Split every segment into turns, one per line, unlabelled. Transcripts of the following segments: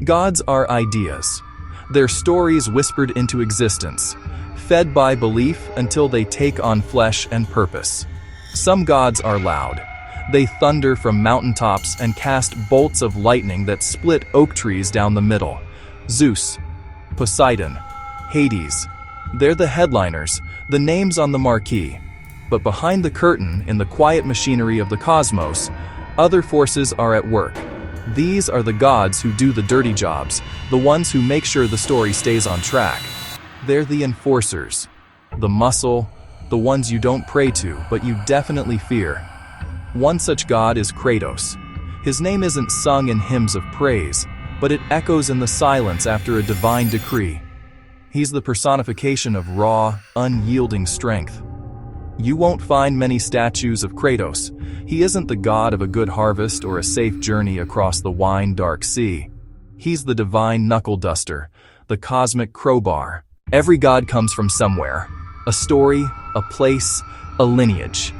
Gods are ideas. Their stories whispered into existence, fed by belief until they take on flesh and purpose. Some gods are loud. They thunder from mountaintops and cast bolts of lightning that split oak trees down the middle. Zeus, Poseidon, Hades. They're the headliners, the names on the marquee. But behind the curtain, in the quiet machinery of the cosmos, other forces are at work. These are the gods who do the dirty jobs, the ones who make sure the story stays on track. They're the enforcers, the muscle, the ones you don't pray to, but you definitely fear. One such god is Cratos. His name isn't sung in hymns of praise, but it echoes in the silence after a divine decree. He's the personification of raw, unyielding strength. You won't find many statues of Cratos. He isn't the god of a good harvest or a safe journey across the wine-dark sea. He's the divine knuckle-duster, the cosmic crowbar. Every god comes from somewhere. A story, a place, a lineage.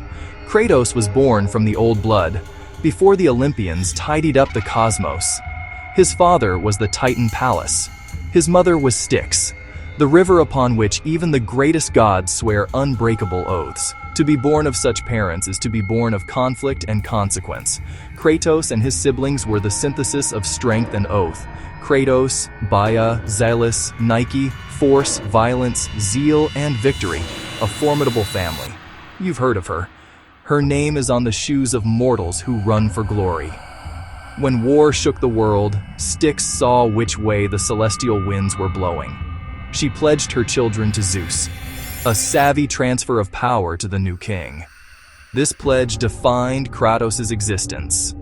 Cratos was born from the old blood, before the Olympians tidied up the cosmos. His father was the Titan Pallas. His mother was Styx, the river upon which even the greatest gods swear unbreakable oaths. To be born of such parents is to be born of conflict and consequence. Cratos and his siblings were the synthesis of strength and oath. Cratos, Baia, Zealous, Nike, force, violence, zeal, and victory. A formidable family. You've heard of her. Her name is on the shoes of mortals who run for glory. When war shook the world, Styx saw which way the celestial winds were blowing. She pledged her children to Zeus, a savvy transfer of power to the new king. This pledge defined Cratos' existence.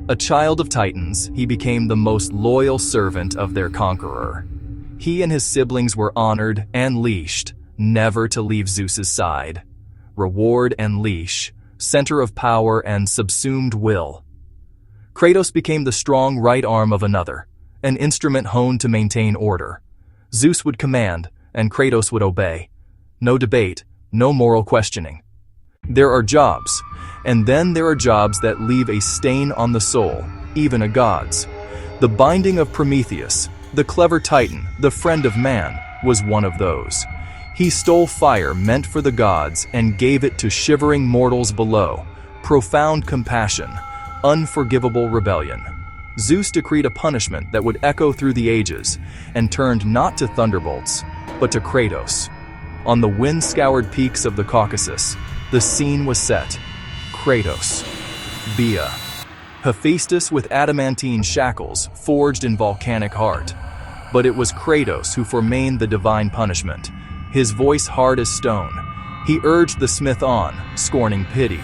A child of Titans, he became the most loyal servant of their conqueror. He and his siblings were honored and leashed, never to leave Zeus's side. Reward and leash, center of power and subsumed will. Cratos became the strong right arm of another, an instrument honed to maintain order. Zeus would command, and Cratos would obey. No debate, no moral questioning. There are jobs, and then there are jobs that leave a stain on the soul, even a god's. The binding of Prometheus, the clever Titan, the friend of man, was one of those. He stole fire meant for the gods and gave it to shivering mortals below. Profound compassion, unforgivable rebellion. Zeus decreed a punishment that would echo through the ages and turned not to thunderbolts, but to Cratos. On the wind-scoured peaks of the Caucasus, the scene was set. Cratos, Baia, Hephaestus with adamantine shackles forged in volcanic heart. But it was Cratos who foremaned the divine punishment, his voice hard as stone. He urged the smith on, scorning pity.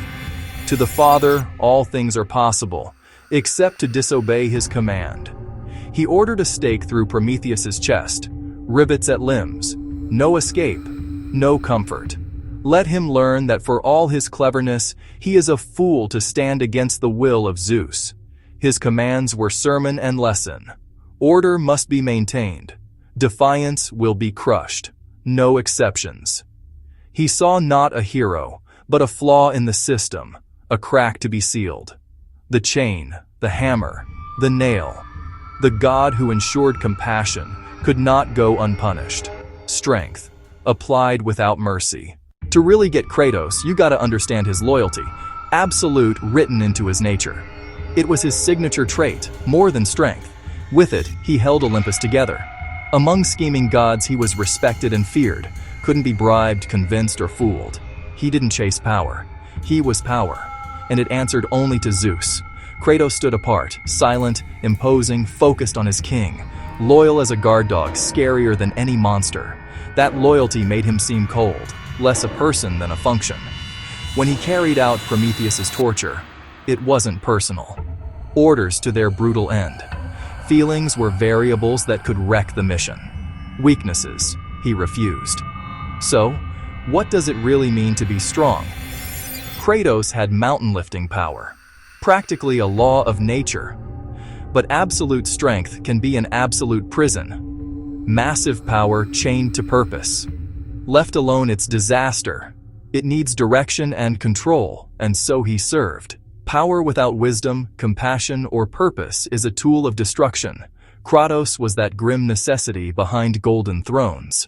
To the Father, all things are possible, except to disobey his command. He ordered a stake through Prometheus's chest, rivets at limbs, no escape, no comfort. Let him learn that for all his cleverness, he is a fool to stand against the will of Zeus. His commands were sermon and lesson. Order must be maintained. Defiance will be crushed. No exceptions. He saw not a hero, but a flaw in the system, a crack to be sealed. The chain, the hammer, the nail. The God who ensured compassion could not go unpunished. Strength, applied without mercy. To really get Cratos, you gotta understand his loyalty, absolute written into his nature. It was his signature trait, more than strength. With it, he held Olympus together. Among scheming gods, he was respected and feared, couldn't be bribed, convinced, or fooled. He didn't chase power. He was power, and it answered only to Zeus. Cratos stood apart, silent, imposing, focused on his king, loyal as a guard dog, scarier than any monster. That loyalty made him seem cold, less a person than a function. When he carried out Prometheus's torture, it wasn't personal. Orders to their brutal end. Feelings were variables that could wreck the mission. Weaknesses, he refused. So, what does it really mean to be strong? Cratos had mountain-lifting power, practically a law of nature. But absolute strength can be an absolute prison. Massive power chained to purpose. Left alone, it's disaster. It needs direction and control, and so he served. Power without wisdom, compassion, or purpose is a tool of destruction. Cratos was that grim necessity behind golden thrones.